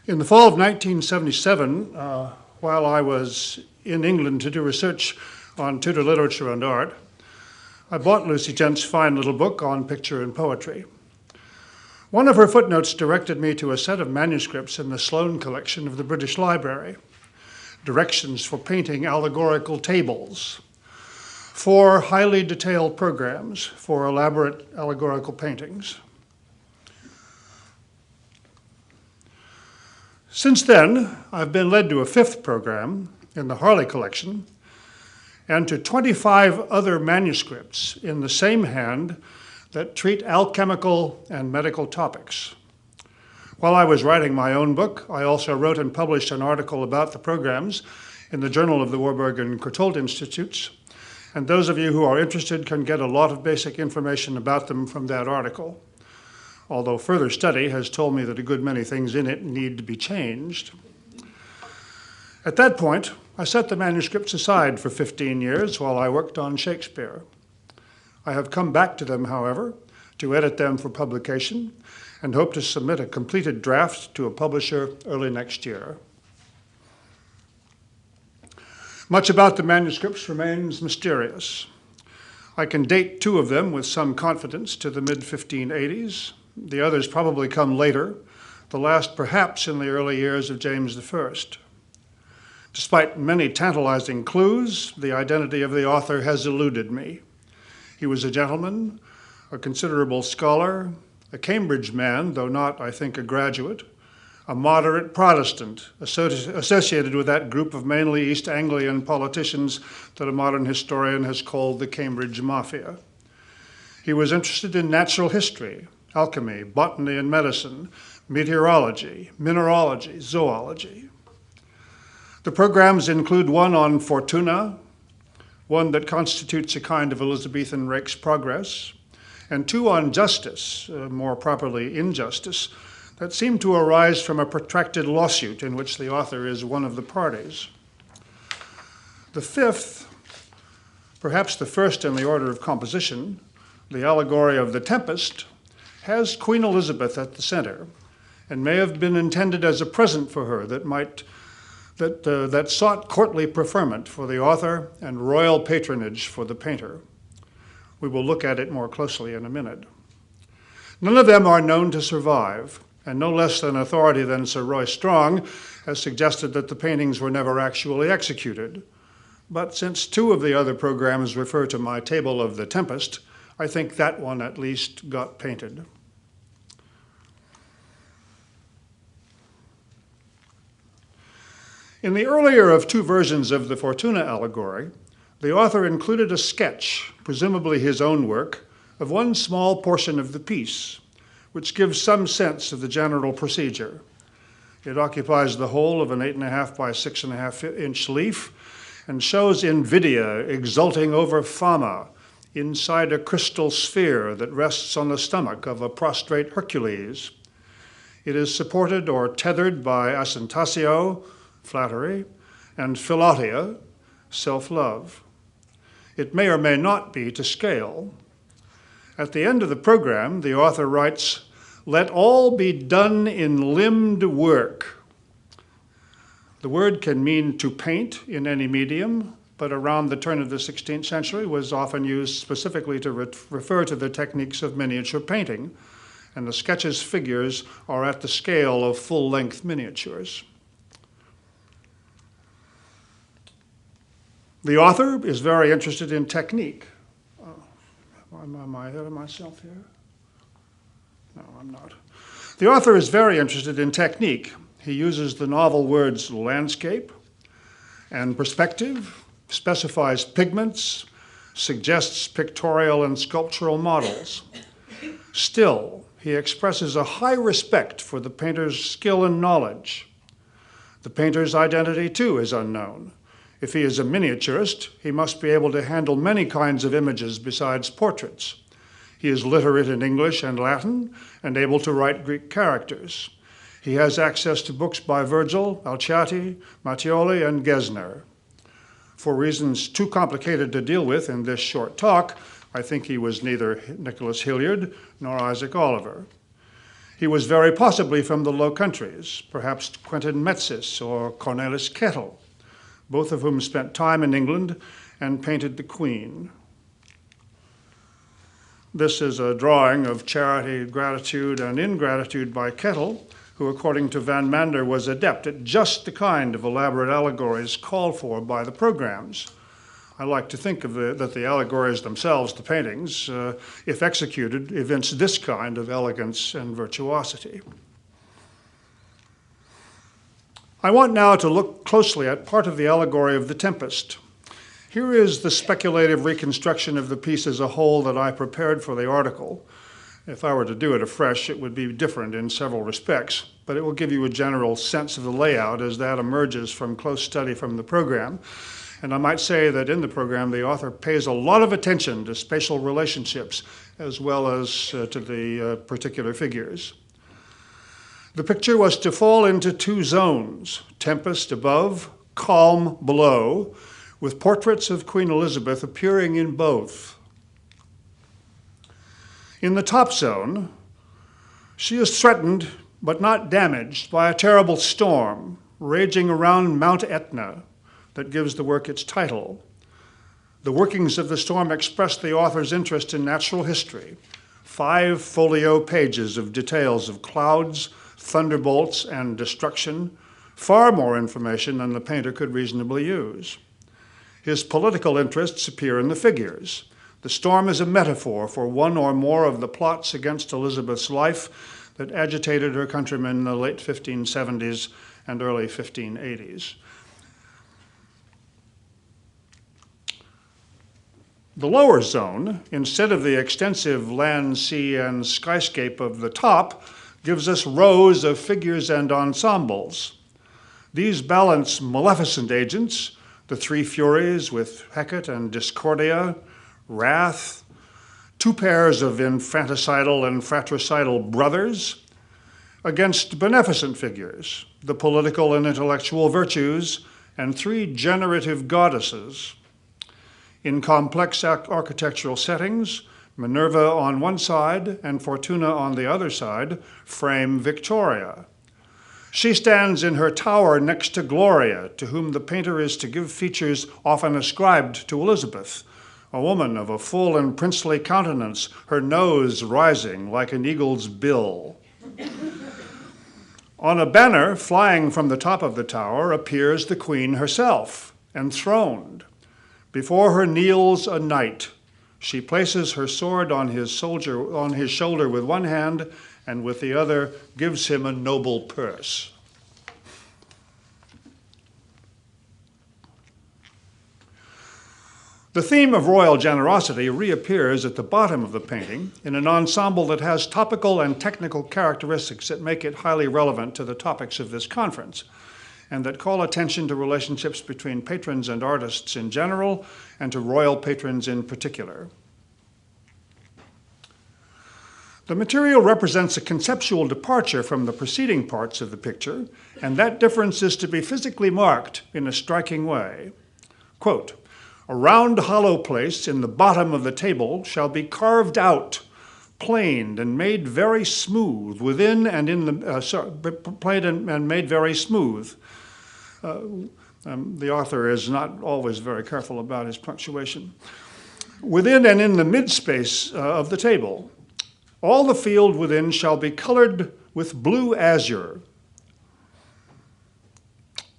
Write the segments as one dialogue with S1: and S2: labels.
S1: In the fall of 1977, while I was in England to do research on Tudor literature and art, I bought Lucy Gent's fine little book on picture and poetry. One of her footnotes directed me to a set of manuscripts in the Sloane collection of the British Library, directions for painting allegorical tables, 4 highly detailed programs for elaborate allegorical paintings. Since then, I've been led to a 5th program in the Harley collection and to 25 other manuscripts in the same hand that treat alchemical and medical topics. While I was writing my own book, I also wrote and published an article about the programs in the Journal of the Warburg and Courtauld Institutes, and those of you who are interested can get a lot of basic information about them from that article, although further study has told me that a good many things in it need to be changed. At that point, I set the manuscripts aside for 15 years while I worked on Shakespeare. I have come back to them, however, to edit them for publication and hope to submit a completed draft to a publisher early next year. Much about the manuscripts remains mysterious. I can date 2 of them with some confidence to the mid-1580s. The others probably come later, the last perhaps in the early years of James I. Despite many tantalizing clues, the identity of the author has eluded me. He was a gentleman, a considerable scholar, a Cambridge man, though not, I think, a graduate, a moderate Protestant associated with that group of mainly East Anglian politicians that a modern historian has called the Cambridge Mafia. He was interested in natural history, alchemy, botany and medicine, meteorology, mineralogy, zoology. The programs include one on Fortuna, one that constitutes a kind of Elizabethan rake's progress, and 2 on justice, more properly injustice, that seem to arise from a protracted lawsuit in which the author is one of the parties. The 5th, perhaps the first in the order of composition, the allegory of the Tempest, has Queen Elizabeth at the center and may have been intended as a present for her that sought courtly preferment for the author and royal patronage for the painter. We will look at it more closely in a minute. None of them are known to survive, and no less an authority than Sir Roy Strong has suggested that the paintings were never actually executed. But since 2 of the other programs refer to my table of the Tempest, I think that one at least got painted. In the earlier of 2 versions of the Fortuna allegory, the author included a sketch, presumably his own work, of one small portion of the piece, which gives some sense of the general procedure. It occupies the whole of an 8.5 by 6.5 inch leaf and shows Invidia exulting over Fama inside a crystal sphere that rests on the stomach of a prostrate Hercules. It is supported or tethered by Asentatio, flattery, and Philautia, self-love. It may or may not be to scale. At the end of the program, the author writes, "Let all be done in limbed work." The word can mean to paint in any medium, but around the turn of the 16th century was often used specifically to refer to the techniques of miniature painting, and the sketch's figures are at the scale of full-length miniatures. The author is very interested in technique. Am I ahead of myself here? No, I'm not. The author is very interested in technique. He uses the novel words landscape and perspective, specifies pigments, suggests pictorial and sculptural models. Still, he expresses a high respect for the painter's skill and knowledge. The painter's identity, too, is unknown. If he is a miniaturist, he must be able to handle many kinds of images besides portraits. He is literate in English and Latin and able to write Greek characters. He has access to books by Virgil, Alciati, Mattioli, and Gesner. For reasons too complicated to deal with in this short talk, I think he was neither Nicholas Hilliard nor Isaac Oliver. He was very possibly from the Low Countries, perhaps Quentin Metzys or Cornelis Kettle, both of whom spent time in England and painted the Queen. This is a drawing of Charity, Gratitude, and Ingratitude by Kettle, who, according to Van Mander, was adept at just the kind of elaborate allegories called for by the programs. I like to think that the allegories themselves, the paintings, if executed, evince this kind of elegance and virtuosity. I want now to look closely at part of the allegory of the Tempest. Here is the speculative reconstruction of the piece as a whole that I prepared for the article. If I were to do it afresh, it would be different in several respects, but it will give you a general sense of the layout as that emerges from close study from the program. And I might say that in the program, the author pays a lot of attention to spatial relationships as well as to the particular figures. The picture was to fall into two zones, Tempest above, Calm below, with portraits of Queen Elizabeth appearing in both. In the top zone, she is threatened but not damaged by a terrible storm raging around Mount Etna that gives the work its title. The workings of the storm express the author's interest in natural history. 5 folio pages of details of clouds, thunderbolts, and destruction, far more information than the painter could reasonably use. His political interests appear in the figures. The storm is a metaphor for one or more of the plots against Elizabeth's life that agitated her countrymen in the late 1570s and early 1580s. The lower zone, instead of the extensive land, sea, and skyscape of the top, gives us rows of figures and ensembles. These balance maleficent agents, the 3 Furies with Hecate and Discordia, Wrath, 2 pairs of infanticidal and fratricidal brothers, against beneficent figures, the political and intellectual virtues, and 3 generative goddesses. In complex architectural settings, Minerva on one side and Fortuna on the other side frame Victoria. She stands in her tower next to Gloria, to whom the painter is to give features often ascribed to Elizabeth, a woman of a full and princely countenance, her nose rising like an eagle's bill. On a banner flying from the top of the tower appears the Queen herself, enthroned. Before her kneels a knight. She places her sword on his shoulder with one hand, and with the other gives him a noble purse. The theme of royal generosity reappears at the bottom of the painting in an ensemble that has topical and technical characteristics that make it highly relevant to the topics of this conference, and that call attention to relationships between patrons and artists in general, and to royal patrons in particular. The material represents a conceptual departure from the preceding parts of the picture, and that difference is to be physically marked in a striking way. Quote, "A round hollow place in the bottom of the table shall be carved out, planed and made very smooth within and in the, planed and made very smooth." The author is not always very careful about his punctuation. "Within and in the mid-space of the table, all the field within shall be colored with blue azure.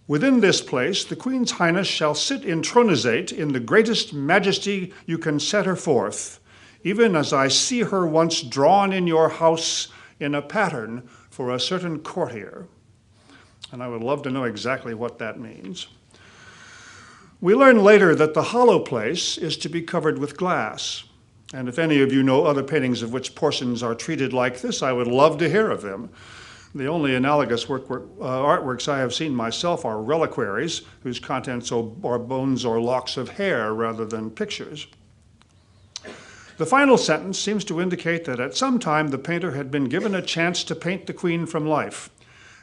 S1: Within this place, the Queen's Highness shall sit intronisate in the greatest majesty you can set her forth, even as I see her once drawn in your house in a pattern for a certain courtier." And I would love to know exactly what that means. We learn later that the hollow place is to be covered with glass. And if any of you know other paintings of which portions are treated like this, I would love to hear of them. The only analogous artworks I have seen myself are reliquaries, whose contents are bones or locks of hair rather than pictures. The final sentence seems to indicate that at some time the painter had been given a chance to paint the Queen from life.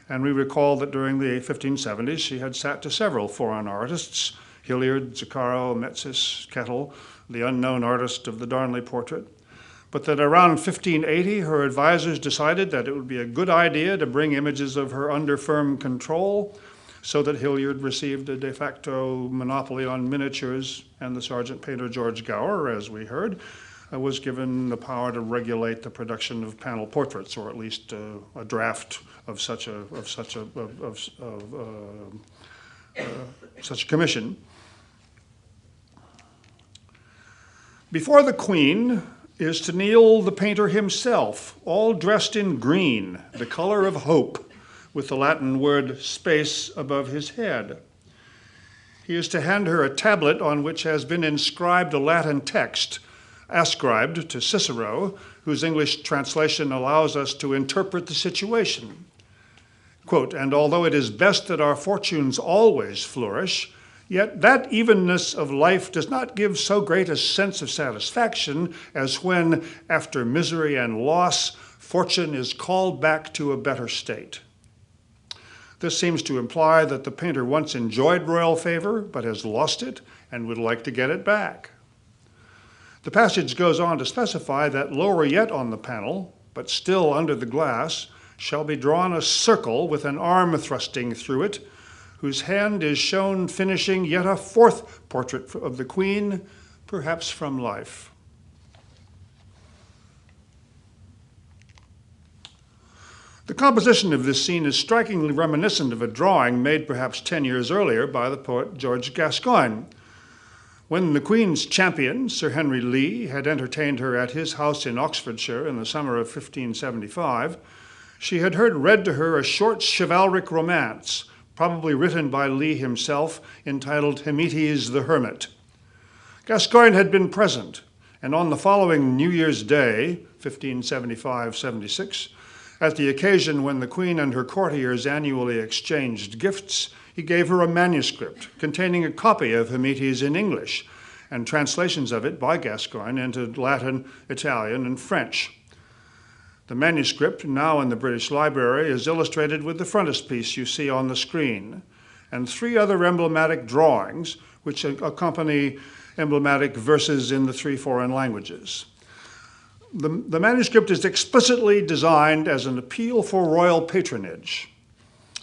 S1: And we recall that during the 1570s, she had sat to several foreign artists, Hilliard, Zuccaro, Metzys, Kettle, the unknown artist of the Darnley portrait. but that around 1580 her advisors decided that it would be a good idea to bring images of her under firm control, so that Hilliard received a de facto monopoly on miniatures, and the sergeant painter George Gower, as we heard, was given the power to regulate the production of panel portraits, or at least a draft of such a commission. Before the Queen is to kneel the painter himself, all dressed in green, the color of hope, with the Latin word spes above his head. He is to hand her a tablet on which has been inscribed a Latin text, ascribed to Cicero, whose English translation allows us to interpret the situation. Quote, "And although it is best that our fortunes always flourish, yet that evenness of life does not give so great a sense of satisfaction as when, after misery and loss, fortune is called back to a better state." This seems to imply that the painter once enjoyed royal favor, but has lost it and would like to get it back. The passage goes on to specify that lower yet on the panel, but still under the glass, shall be drawn a circle with an arm thrusting through it, whose hand is shown finishing yet a fourth portrait of the Queen, perhaps from life. The composition of this scene is strikingly reminiscent of a drawing made perhaps 10 years earlier by the poet George Gascoigne. When the Queen's champion, Sir Henry Lee, had entertained her at his house in Oxfordshire in the summer of 1575, she had heard read to her a short chivalric romance, probably written by Lee himself, entitled Hemetes the Hermit. Gascoigne had been present, and on the following New Year's Day, 1575-76, at the occasion when the Queen and her courtiers annually exchanged gifts, he gave her a manuscript containing a copy of Hemetes in English and translations of it by Gascoigne into Latin, Italian, and French. The manuscript, now in the British Library, is illustrated with the frontispiece you see on the screen, and 3 other emblematic drawings which accompany emblematic verses in the 3 foreign languages. The manuscript is explicitly designed as an appeal for royal patronage.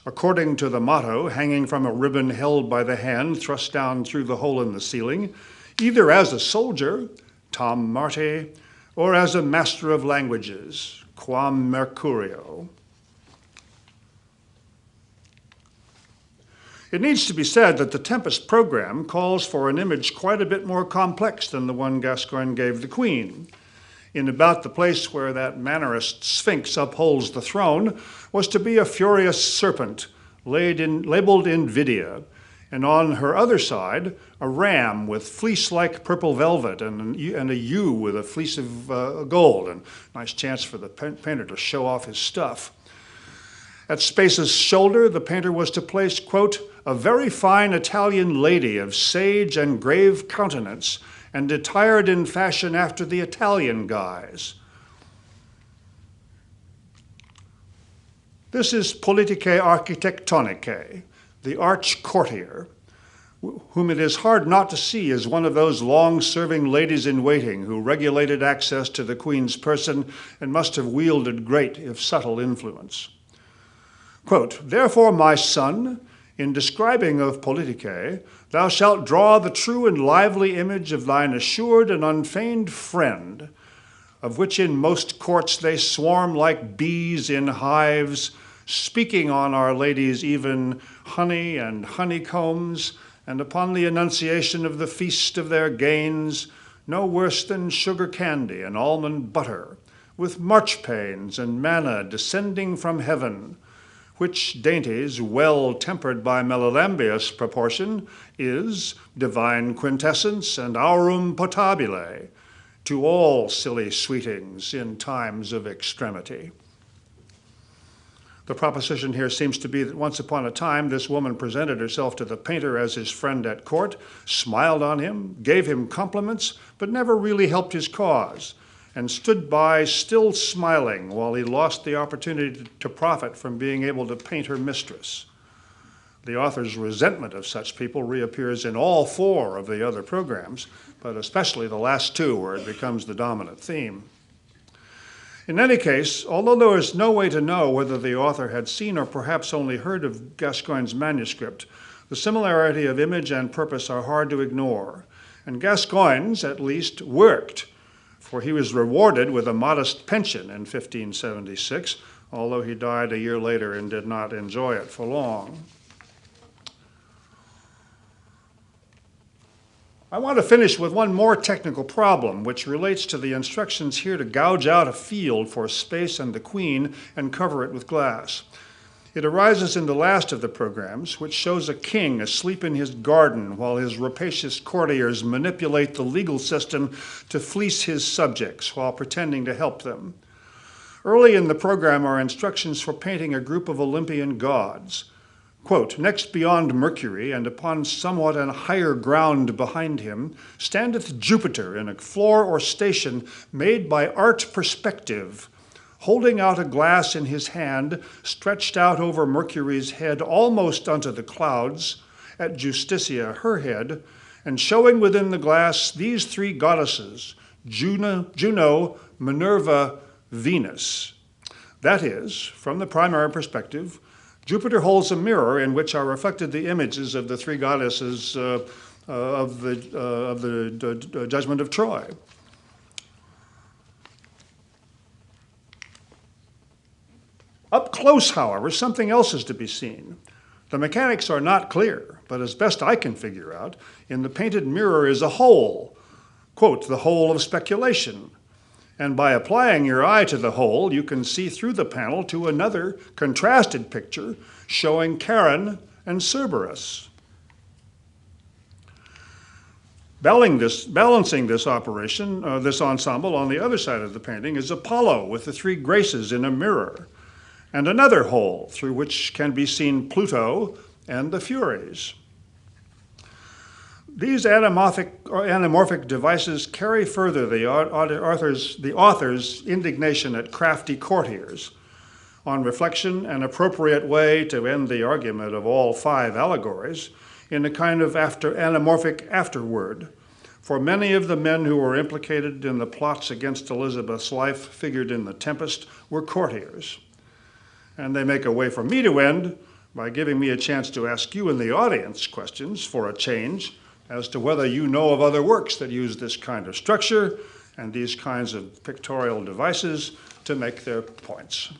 S1: According to the motto hanging from a ribbon held by the hand thrust down through the hole in the ceiling, either as a soldier, tam Marte, or as a master of languages, quam Mercurio. It needs to be said that the Tempest program calls for an image quite a bit more complex than the one Gascoigne gave the Queen. In about the place where that Mannerist sphinx upholds the throne was to be a furious serpent labeled Invidia, and on her other side, a ram with fleece-like purple velvet and a ewe with a fleece of gold, and nice chance for the painter to show off his stuff. At Spes's shoulder, the painter was to place, quote, "a very fine Italian lady of sage and grave countenance, and attired in fashion after the Italian guise." This is Politicae Architectonicae, the arch courtier, whom it is hard not to see as one of those long-serving ladies-in-waiting who regulated access to the Queen's person and must have wielded great, if subtle, influence. Quote, "Therefore, my son, in describing of Politicae, thou shalt draw the true and lively image of thine assured and unfeigned friend, of which in most courts they swarm like bees in hives, speaking on Our Lady's even honey and honeycombs, and upon the annunciation of the feast of their gains, no worse than sugar candy and almond butter, with marchpanes and manna descending from heaven, which dainties, well tempered by Mellambius proportion, is divine quintessence and aurum potabile to all silly sweetings in times of extremity." The proposition here seems to be that once upon a time this woman presented herself to the painter as his friend at court, smiled on him, gave him compliments, but never really helped his cause, and stood by still smiling while he lost the opportunity to profit from being able to paint her mistress. The author's resentment of such people reappears in all 4 of the other programs, but especially the last 2 where it becomes the dominant theme. In any case, although there is no way to know whether the author had seen or perhaps only heard of Gascoigne's manuscript, the similarity of image and purpose are hard to ignore, and Gascoigne's, at least, worked, for he was rewarded with a modest pension in 1576, although he died a year later and did not enjoy it for long. I want to finish with one more technical problem, which relates to the instructions here to gouge out a field for space and the queen and cover it with glass. It arises in the last of the programs, which shows a king asleep in his garden while his rapacious courtiers manipulate the legal system to fleece his subjects while pretending to help them. Early in the program are instructions for painting a group of Olympian gods. Quote, "Next beyond Mercury, and upon somewhat an higher ground behind him, standeth Jupiter in a floor or station made by art perspective, holding out a glass in his hand, stretched out over Mercury's head almost unto the clouds, at Justitia her head, and showing within the glass these three goddesses, Juno, Minerva, Venus." That is, from the primary perspective, Jupiter holds a mirror in which are reflected the images of the three goddesses of the Judgment of Troy. Up close, however, something else is to be seen. The mechanics are not clear, but as best I can figure out, in the painted mirror is a hole, quote, "the hole of speculation." And by applying your eye to the hole, you can see through the panel to another contrasted picture showing Charon and Cerberus. Balancing this operation, this ensemble on the other side of the painting is Apollo with the three Graces in a mirror, and another hole through which can be seen Pluto and the Furies. These anamorphic devices carry further the author's indignation at crafty courtiers. On reflection, an appropriate way to end the argument of all five allegories in a kind of anamorphic afterword. For many of the men who were implicated in the plots against Elizabeth's life figured in The Tempest were courtiers. And they make a way for me to end by giving me a chance to ask you in the audience questions for a change, as to whether you know of other works that use this kind of structure and these kinds of pictorial devices to make their points.